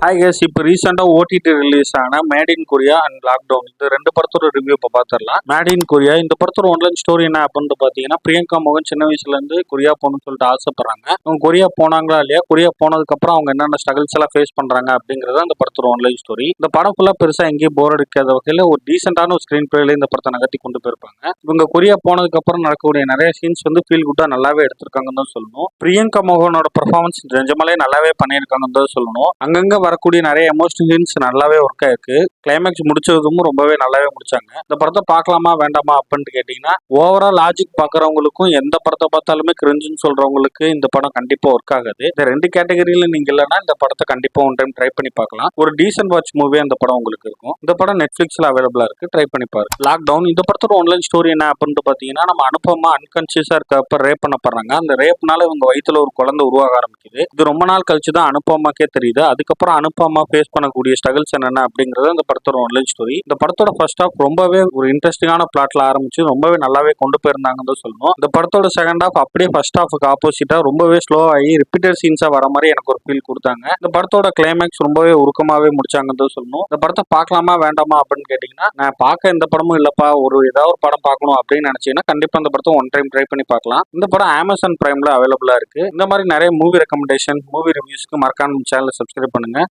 Hi guys, இப்போ ரீசெண்டாக OTT release ஆன made in Korea and lockdown இந்த ரெண்டு படத்தோட ரிவ்யூ இப்போ பார்த்துடலாம். மேட் இன் கொரியா இந்த படத்தோட ஒன்லைன் ஸ்டோரி என்ன அப்படின்னு பார்த்தீங்கன்னா, பிரியங்கா மோகன் சின்ன வயசுலேருந்து கொரியா போகணும்னு சொல்லிட்டு ஆசைப்படுறாங்க. அவங்க கொரியா போனாங்களா இல்லையா, கொரியா போனதுக்கப்புறம் அவங்க என்னென்ன ஸ்ட்ரகிள்ஸ் எல்லாம் ஃபேஸ் பண்ணுறாங்க அப்படிங்கிறது அந்த படத்தோட ஒன்லைன் ஸ்டோரி. இந்த படம் ஃபுல்லாக பெருசாக எங்கேயும் போர் அடிக்காத வகையில் ஒரு டீசெண்டான ஒரு ஸ்க்ரீன் பிளேல இந்த படத்தை நகர்த்தி கொண்டு போயிருப்பாங்க. இவங்க கொரியா போனதுக்கப்புறம் நடக்கக்கூடிய நிறைய சீன்ஸ் வந்து ஃபீல் குட்டாக நல்லாவே எடுத்திருக்காங்கன்னு தான் சொல்லணும். பிரியங்கா மோகனோட பெர்ஃபார்மன்ஸ் நிஜமாலே நல்லாவே பண்ணியிருக்காங்கன்னு தான் சொல்லணும். அங்கங்க வரக்கூடிய நிறைய எமோஷனல் சீன்ஸ் நல்லாவே ஒர்க் ஆயிருக்கு. கிளைமேக்ஸ் முடிச்சதும் ரொம்பவே நல்லாவே முடிச்சாங்க. இந்த படத்தை பார்க்கலாமா வேண்டாமா அப்படின்னு கேட்டீங்கன்னா, ஓவரா லாஜிக் பாக்குறவங்களுக்கும் எந்த படத்தை பார்த்தாலுமே கிரிஞ்சுன்னு சொல்றவங்களுக்கு இந்த படம் கண்டிப்பா ஒர்க் ஆகுது. இந்த ரெண்டு கேட்டகரியில நீங்க இல்லைன்னா இந்த படத்தை கண்டிப்பா ஒன் டைம் ட்ரை பண்ணி பார்க்கலாம். ஒரு டீசன்ட் வாட்ச் மூவி அந்த படம் உங்களுக்கு இருக்கும். இந்த படம் நெட்ஃபிளிக்ஸ்ல அவைலபிளா இருக்கு, ட்ரை பண்ணி பாரு. லாக்டவுன் இந்த படத்தோட ஆன்லைன் ஸ்டோரி என்ன அப்படின்னு பாத்தீங்கன்னா, நம்ம அனுப்பமா அன்கான்சியஸா இருக்கப்ப ரேப் பண்ணப்படுறாங்க. அந்த ரேப்னால இவங்க வயிற்றுல ஒரு குழந்தை உருவாக ஆரம்பிக்குது. இது ரொம்ப நாள் கழிச்சு தான் அனுப்பமாக்கே தெரியுது. அதுக்கப்புறம் அனுப்பமா ஃபேஸ் பண்ணக்கூடிய ஸ்ட்ரகிள்ஸ் என்னென்ன அப்படிங்கிறது அந்த படத்தோட ஆன்லைன் ஸ்டோரி. இந்த படத்தோட ஃபர்ஸ்ட் ஹாஃப் ரொம்பவே ஒரு இன்ட்ரெஸ்டிங்கான பிளாட்ல ஆரம்பிச்சு ரொம்பவே நல்லாவே கொண்டு போயிருந்தாங்கன்னு தான் சொல்லணும். இந்த படத்தோட செகண்ட் ஹாஃப் அப்படியே ஃபர்ஸ்ட் ஹாஃப்க்கு ஆப்போசிட்டா ரொம்பவே ஸ்லோ ஆகி ரிப்பீட்டட் சீன்ஸா வர மாதிரி எனக்கு ஒரு ஃபீல் கொடுத்தாங்க. இந்த படத்தோட கிளைமேக்ஸ் ரொம்பவே உருக்கமாவே முடிச்சாங்கன்னு தான் சொல்லணும். இந்த படத்தை பார்க்கலாமா வேண்டாமா அப்படின்னு கேட்டீங்கன்னா, நான் பார்க்க எந்த படமும் இல்லப்பா, ஏதாவது ஒரு படம் பார்க்கணும் அப்படின்னு நினைச்சீங்கன்னா கண்டிப்பா இந்த படத்தை ஒன் டைம் ட்ரை பண்ணி பார்க்கலாம். இந்த படம் அமேசான் பிரைம்ல அவைலபிளா இருக்கு. இந்த மாதிரி நிறைய மூவி ரெக்கமெண்டேஷன், மூவி ரிவ்யூஸ்க்கு மறக்காம சேனலை சப்ஸ்கிரைப் பண்ணுங்க.